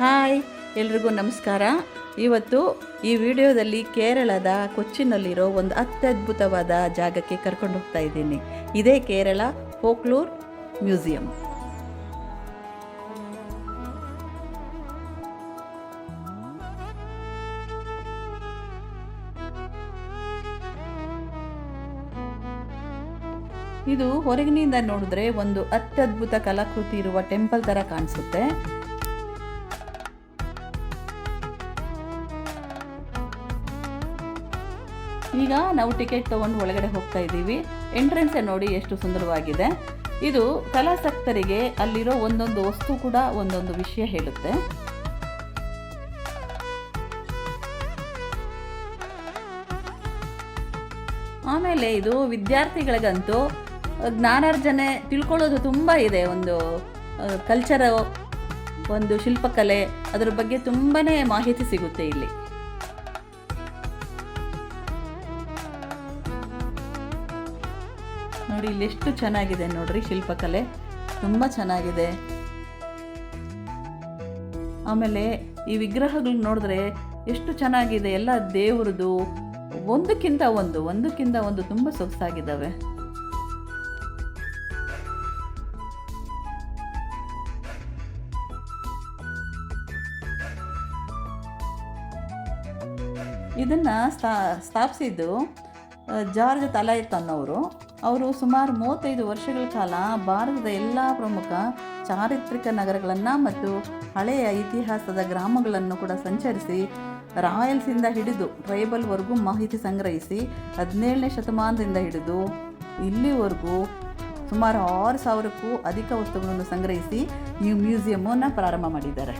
Hi, ಎಲ್ರಿಗೂ ನಮಸ್ಕಾರ. ಇವತ್ತು ಈ ವಿಡಿಯೋದಲ್ಲಿ ಕೇರಳದ ಕೊಚ್ಚಿನಲ್ಲಿರೋ ಒಂದು ಅತ್ಯದ್ಭುತವಾದ ಜಾಗಕ್ಕೆ ಕರ್ಕೊಂಡು ಹೋಗ್ತಾ ಇದ್ದೀನಿ. ಇದೇ ಕೇರಳ ಫೋಕ್ಲೋರ್ ಮ್ಯೂಸಿಯಂ. ಇದು ಹೊರಗಿನಿಂದ ನೋಡಿದ್ರೆ ಒಂದು ಅತ್ಯದ್ಭುತ ಕಲಾಕೃತಿ ಇರುವ ಟೆಂಪಲ್ ಥರ ಕಾಣಿಸುತ್ತೆ. ಈಗ ನಾವು ಟಿಕೆಟ್ ತೊಗೊಂಡು ಒಳಗಡೆ ಹೋಗ್ತಾ ಇದ್ದೀವಿ. ಎಂಟ್ರೆನ್ಸ್ ನೋಡಿ ಎಷ್ಟು ಸುಂದರವಾಗಿದೆ. ಇದು ಕಲಾಸಕ್ತರಿಗೆ ಅಲ್ಲಿರೋ ಒಂದೊಂದು ವಸ್ತು ಕೂಡ ಒಂದೊಂದು ವಿಷಯ ಹೇಳುತ್ತೆ. ಆಮೇಲೆ ಇದು ವಿದ್ಯಾರ್ಥಿಗಳಿಗಂತೂ ಜ್ಞಾನಾರ್ಜನೆ ತಿಳ್ಕೊಳ್ಳೋದು ತುಂಬ ಇದೆ. ಒಂದು ಕಲ್ಚರ್, ಒಂದು ಶಿಲ್ಪಕಲೆ, ಅದರ ಬಗ್ಗೆ ತುಂಬಾ ಮಾಹಿತಿ ಸಿಗುತ್ತೆ ಇಲ್ಲಿ. ನೋಡಿ ಇಲ್ಲಿ ಎಷ್ಟು ಚೆನ್ನಾಗಿದೆ ನೋಡ್ರಿ, ಶಿಲ್ಪಕಲೆ ತುಂಬ ಚೆನ್ನಾಗಿದೆ. ಆಮೇಲೆ ಈ ವಿಗ್ರಹಗಳು ನೋಡಿದ್ರೆ ಎಷ್ಟು ಚೆನ್ನಾಗಿದೆ. ಎಲ್ಲ ದೇವ್ರದ್ದು ಒಂದಕ್ಕಿಂತ ಒಂದು ತುಂಬ ಸೊಗಸಾಗಿದ್ದಾವೆ. ಇದನ್ನ ಸ್ಥಾಪಿಸಿದ್ದು ಜಾರ್ಜ್ ತಲಾಯತ್ ಅನ್ನೋರು. ಅವರು ಸುಮಾರು 35 ವರ್ಷಗಳ ಕಾಲ ಭಾರತದ ಎಲ್ಲ ಪ್ರಮುಖ ಚಾರಿತ್ರಿಕ ನಗರಗಳನ್ನು ಮತ್ತು ಹಳೆಯ ಇತಿಹಾಸದ ಗ್ರಾಮಗಳನ್ನು ಕೂಡ ಸಂಚರಿಸಿ ರಾಯಲ್ಸಿಂದ ಹಿಡಿದು ಟ್ರೈಬಲ್ವರೆಗೂ ಮಾಹಿತಿ ಸಂಗ್ರಹಿಸಿ 17ನೇ ಶತಮಾನದಿಂದ ಹಿಡಿದು ಇಲ್ಲಿವರೆಗೂ ಸುಮಾರು 6,000ಕ್ಕೂ ಅಧಿಕ ವಸ್ತುಗಳನ್ನು ಸಂಗ್ರಹಿಸಿ ಈ ಮ್ಯೂಸಿಯಮನ್ನು ಪ್ರಾರಂಭ ಮಾಡಿದ್ದಾರೆ.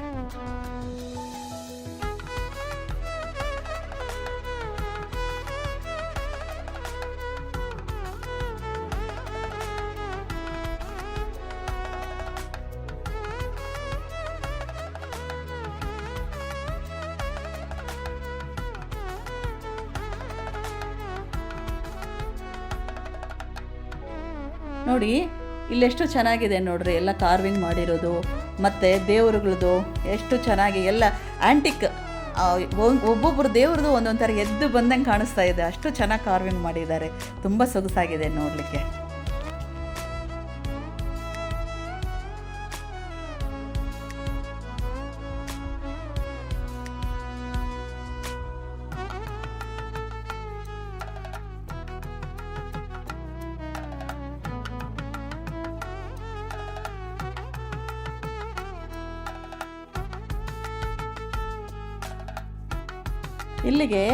ನೋಡಿ ಇಲ್ಲೆಷ್ಟು ಚೆನ್ನಾಗಿದೆ ನೋಡ್ರಿ, ಎಲ್ಲ ಕಾರ್ವಿಂಗ್ ಮಾಡಿರೋದು ಮತ್ತು ದೇವರುಗಳದು ಎಷ್ಟು ಚೆನ್ನಾಗಿ ಎಲ್ಲ ಆ್ಯಂಟಿಕ್. ಒಬ್ಬೊಬ್ಬರು ದೇವ್ರದ್ದು ಒಂದೊಂದು ಥರ ಎದ್ದು ಬಂದಂಗೆ ಕಾಣಿಸ್ತಾ ಇದೆ. ಅಷ್ಟು ಚೆನ್ನಾಗಿ ಕಾರ್ವಿಂಗ್ ಮಾಡಿದ್ದಾರೆ. ತುಂಬ ಸೊಗಸಾಗಿದೆ ನೋಡಲಿಕ್ಕೆ. ಇಲ್ಲಿಗೆ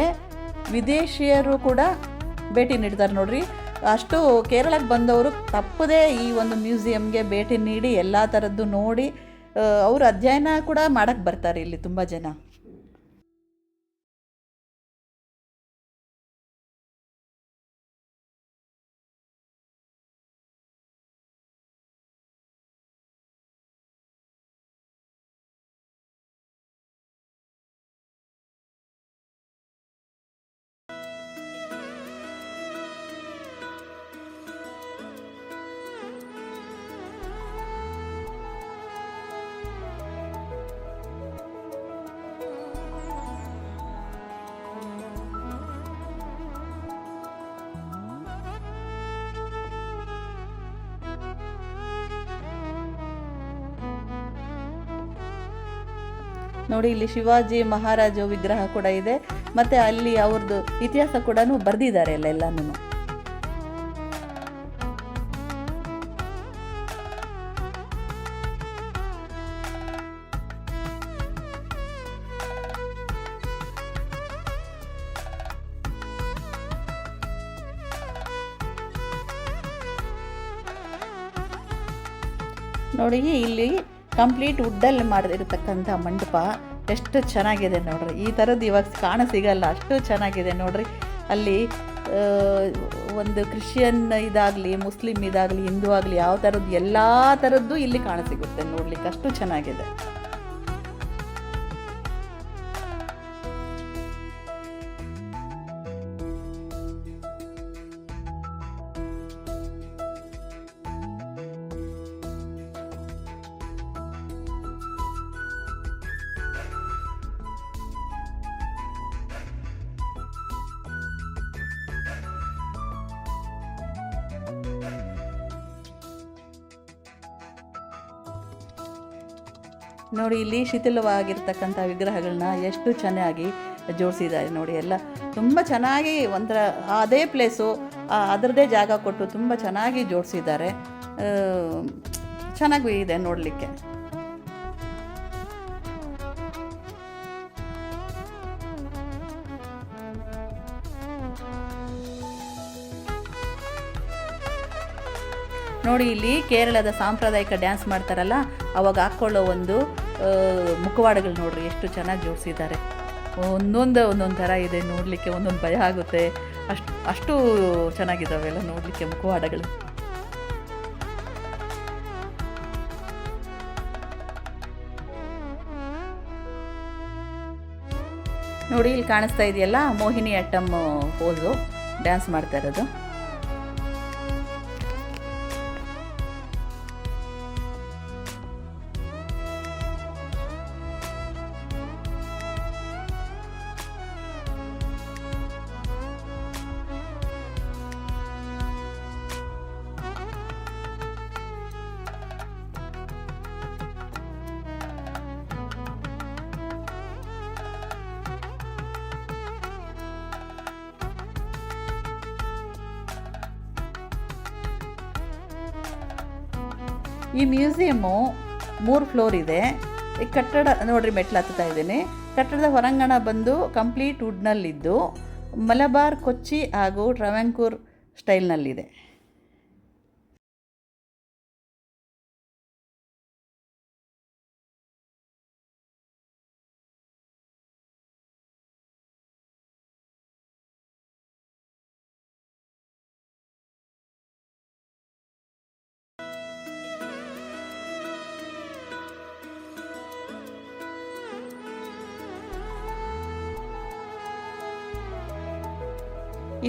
ವಿದೇಶಿಯರು ಕೂಡ ಭೇಟಿ ನೀಡ್ತಾರೆ ನೋಡ್ರಿ. ಅಷ್ಟು ಕೇರಳಕ್ಕೆ ಬಂದವರು ತಪ್ಪದೇ ಈ ಒಂದು ಮ್ಯೂಸಿಯಂಗೆ ಭೇಟಿ ನೀಡಿ ಎಲ್ಲ ಥರದ್ದು ನೋಡಿ ಅವರು ಅಧ್ಯಯನ ಕೂಡ ಮಾಡೋಕ್ಕೆ ಬರ್ತಾರೆ ಇಲ್ಲಿ ತುಂಬ ಜನ. ನೋಡಿ ಇಲ್ಲಿ ಶಿವಾಜಿ ಮಹಾರಾಜ ವಿಗ್ರಹ ಕೂಡ ಇದೆ, ಮತ್ತು ಅಲ್ಲಿ ಅವ್ರದ್ದು ಇತಿಹಾಸ ಕೂಡ ಬರೆದಿದ್ದಾರೆ ಎಲ್ಲನೂ. ನೋಡಿ ಇಲ್ಲಿ ಕಂಪ್ಲೀಟ್ ವುಡ್ಡಲ್ಲಿ ಮಾಡಿರ್ತಕ್ಕಂಥ ಮಂಟಪ ಎಷ್ಟು ಚೆನ್ನಾಗಿದೆ ನೋಡ್ರಿ. ಈ ಥರದ್ದು ಇವಾಗ ಸಿಗಲ್ಲ, ಅಷ್ಟು ಚೆನ್ನಾಗಿದೆ ನೋಡ್ರಿ. ಅಲ್ಲಿ ಒಂದು ಕ್ರಿಶ್ಚಿಯನ್ ಇದಾಗಲಿ, ಮುಸ್ಲಿಮ್ ಇದಾಗಲಿ, ಹಿಂದೂ ಆಗಲಿ, ಯಾವ ಥರದ್ದು ಎಲ್ಲ ಥರದ್ದು ಇಲ್ಲಿ ಕಾಣಸಿಗುತ್ತೆ ನೋಡ್ಲಿಕ್ಕೆ. ಅಷ್ಟು ಚೆನ್ನಾಗಿದೆ. ನೋಡಿ ಇಲ್ಲಿ ಶಿಥಿಲವಾಗಿರ್ತಕ್ಕಂಥ ವಿಗ್ರಹಗಳನ್ನ ಎಷ್ಟು ಚೆನ್ನಾಗಿ ಜೋಡಿಸಿದ್ದಾರೆ ನೋಡಿ. ಎಲ್ಲ ತುಂಬ ಚೆನ್ನಾಗಿ ಒಂಥರ ಅದೇ ಪ್ಲೇಸು ಅದರದ್ದೇ ಜಾಗ ಕೊಟ್ಟು ತುಂಬ ಚೆನ್ನಾಗಿ ಜೋಡಿಸಿದ್ದಾರೆ. ಚೆನ್ನಾಗೂ ಇದೆ ನೋಡಲಿಕ್ಕೆ. ನೋಡಿ ಇಲ್ಲಿ ಕೇರಳದ ಸಾಂಪ್ರದಾಯಿಕ ಡ್ಯಾನ್ಸ್ ಮಾಡ್ತಾರಲ್ಲ ಅವಾಗ ಹಾಕ್ಕೊಳ್ಳೋ ಒಂದು ಮುಖವಾಡಗಳು ನೋಡ್ರಿ ಎಷ್ಟು ಚೆನ್ನಾಗಿ ಜೋಡಿಸಿದ್ದಾರೆ. ಒಂದೊಂದು ಥರ ಇದೆ ನೋಡಲಿಕ್ಕೆ, ಒಂದೊಂದು ಭಯ ಆಗುತ್ತೆ, ಅಷ್ಟು ಚೆನ್ನಾಗಿದ್ದಾವೆಲ್ಲ ನೋಡಲಿಕ್ಕೆ ಮುಖವಾಡಗಳು. ನೋಡಿ ಇಲ್ಲಿ ಕಾಣಿಸ್ತಾ ಇದೆಯಲ್ಲ ಮೋಹಿನಿ ಅಟ್ಟಂ ಪೋಸು ಡ್ಯಾನ್ಸ್ ಮಾಡ್ತಾ ಇರೋದು. ಈ ಮ್ಯೂಸಿಯಮ್ಮು 3 ಫ್ಲೋರ್ ಇದೆ. ಈ ಕಟ್ಟಡ ನೋಡ್ರಿ, ಮೆಟ್ಲು ಹತ್ತುತ್ತಾ ಇದ್ದೀನಿ. ಕಟ್ಟಡದ ಹೊರಾಂಗಣ ಬಂದು ಕಂಪ್ಲೀಟ್ ವುಡ್ನಲ್ಲಿದ್ದು ಮಲಬಾರ್, ಕೊಚ್ಚಿ ಹಾಗೂ ಟ್ರಾವೆಂಕೂರ್ ಸ್ಟೈಲ್ನಲ್ಲಿದೆ.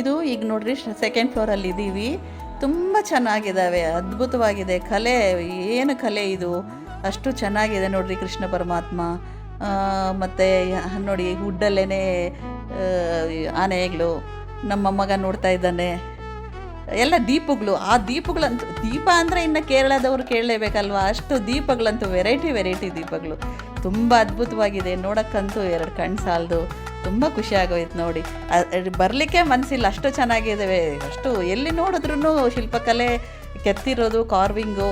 ಇದು ಈಗ ನೋಡ್ರಿ ಸೆಕೆಂಡ್ ಫ್ಲೋರಲ್ಲಿ ಇದ್ದೀವಿ. ತುಂಬ ಚೆನ್ನಾಗಿದ್ದಾವೆ, ಅದ್ಭುತವಾಗಿದೆ. ಕಲೆ, ಏನು ಕಲೆ ಇದು, ಅಷ್ಟು ಚೆನ್ನಾಗಿದೆ ನೋಡ್ರಿ. ಕೃಷ್ಣ ಪರಮಾತ್ಮ ಮತ್ತು ನೋಡಿ ವುಡ್ಡಲ್ಲೇ ಆನೆಗಳು, ನಮ್ಮ ಮಗ ನೋಡ್ತಾ ಇದ್ದಾನೆ. ಎಲ್ಲ ದೀಪಗಳು, ಆ ದೀಪಗಳಂತೂ, ದೀಪ ಅಂದರೆ ಇನ್ನು ಕೇರಳದವ್ರು ಕೇಳಲೇಬೇಕಲ್ವ, ಅಷ್ಟು ದೀಪಗಳಂತೂ ವೆರೈಟಿ ದೀಪಗಳು. ತುಂಬ ಅದ್ಭುತವಾಗಿದೆ, ನೋಡೋಕ್ಕಂತೂ 2 ಕಣ್ಣು ಸಾಲದು. ತುಂಬ ಖುಷಿ ಆಗೋಯ್ತು ನೋಡಿ. ಬರಲಿಕ್ಕೆ ಮನಸ್ಸಿಲ್ಲ, ಅಷ್ಟು ಚೆನ್ನಾಗಿದ್ದಾವೆ. ಅಷ್ಟು ಎಲ್ಲಿ ನೋಡಿದ್ರೂ ಶಿಲ್ಪಕಲೆ, ಕೆತ್ತಿರೋದು, ಕಾರ್ವಿಂಗು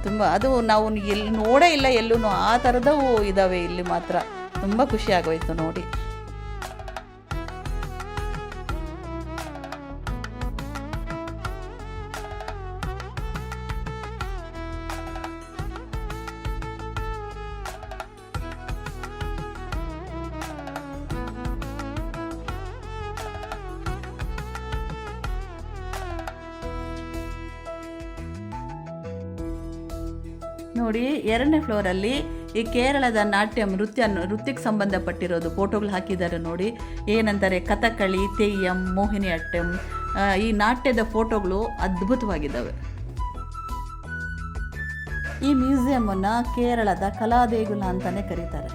ತುಂಬ, ಅದು ನಾವು ಎಲ್ಲಿ ನೋಡೇ ಇಲ್ಲ ಎಲ್ಲೂ, ಆ ಥರದವು ಇದ್ದಾವೆ ಇಲ್ಲಿ ಮಾತ್ರ. ತುಂಬ ಖುಷಿ ಆಗೋಯ್ತು ನೋಡಿ. ನೋಡಿ 2ನೇ ಫ್ಲೋರಲ್ಲಿ ಈ ಕೇರಳದ ನೃತ್ಯಕ್ಕೆ ಸಂಬಂಧಪಟ್ಟಿರೋದು ಫೋಟೋಗಳು ಹಾಕಿದ್ದಾರೆ ನೋಡಿ. ಏನಂತಾರೆ, ಕಥಕಳಿ, ತೆಯ್ಯಂ, ಮೋಹಿನಿ ಅಟ್ಟಂ, ಈ ನಾಟ್ಯದ ಫೋಟೋಗಳು ಅದ್ಭುತವಾಗಿದ್ದಾವೆ. ಈ ಮ್ಯೂಸಿಯಮನ್ನು ಕೇರಳದ ಕಲಾದೇಗುಲ ಅಂತಲೇ ಕರೀತಾರೆ.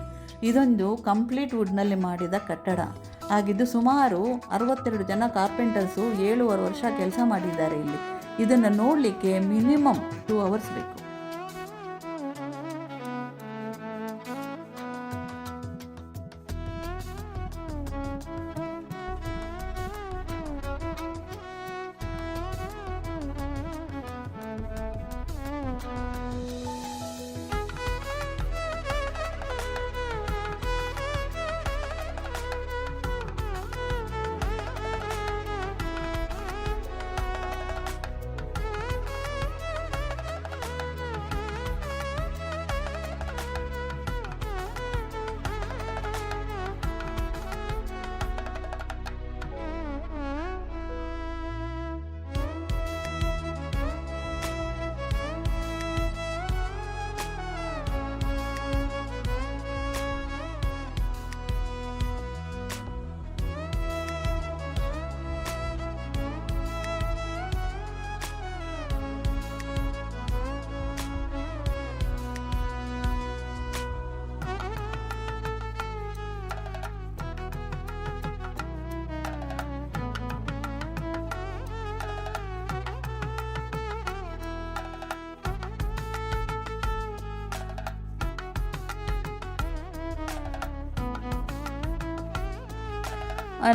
ಇದೊಂದು ಕಂಪ್ಲೀಟ್ ವುಡ್ನಲ್ಲಿ ಮಾಡಿದ ಕಟ್ಟಡ ಆಗಿದ್ದು ಸುಮಾರು 62 ಜನ ಕಾರ್ಪೆಂಟರ್ಸು 7.5 ವರ್ಷ ಕೆಲಸ ಮಾಡಿದ್ದಾರೆ ಇಲ್ಲಿ. ಇದನ್ನು ನೋಡಲಿಕ್ಕೆ ಮಿನಿಮಮ್ 2 ಅವರ್ಸ್ ಬೇಕು.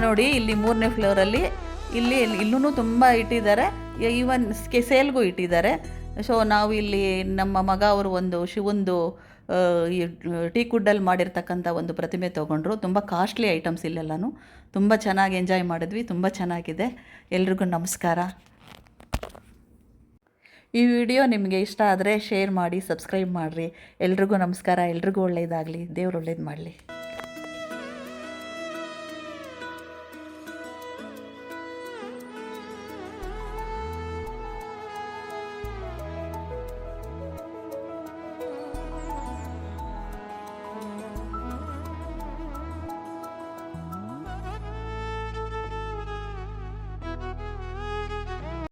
ನೋಡಿ ಇಲ್ಲಿ 3ನೇ ಫ್ಲೋರಲ್ಲಿ ಇಲ್ಲೂ ತುಂಬ ಇಟ್ಟಿದ್ದಾರೆ, ಈವನ್ ಸೇಲ್ಗೂ ಇಟ್ಟಿದ್ದಾರೆ. ಸೊ ನಾವು ಇಲ್ಲಿ ನಮ್ಮ ಮಗ ಅವರು ಒಂದು ಶಿವಂದು ಈ ಟೀಕ್ ವುಡ್ಡಲ್ಲಿ ಮಾಡಿರ್ತಕ್ಕಂಥ ಒಂದು ಪ್ರತಿಮೆ ತೊಗೊಂಡ್ರು. ತುಂಬ ಕಾಸ್ಟ್ಲಿ ಐಟಮ್ಸ್ ಇಲ್ಲೆಲ್ಲನೂ. ತುಂಬ ಚೆನ್ನಾಗಿ ಎಂಜಾಯ್ ಮಾಡಿದ್ವಿ, ತುಂಬ ಚೆನ್ನಾಗಿದೆ. ಎಲ್ರಿಗೂ ನಮಸ್ಕಾರ. ಈ ವಿಡಿಯೋ ನಿಮಗೆ ಇಷ್ಟ ಆದರೆ ಶೇರ್ ಮಾಡಿ, ಸಬ್ಸ್ಕ್ರೈಬ್ ಮಾಡಿರಿ. ಎಲ್ರಿಗೂ ನಮಸ್ಕಾರ. ಎಲ್ರಿಗೂ ಒಳ್ಳೆಯದಾಗಲಿ, ದೇವ್ರು ಒಳ್ಳೇದು ಮಾಡಲಿ.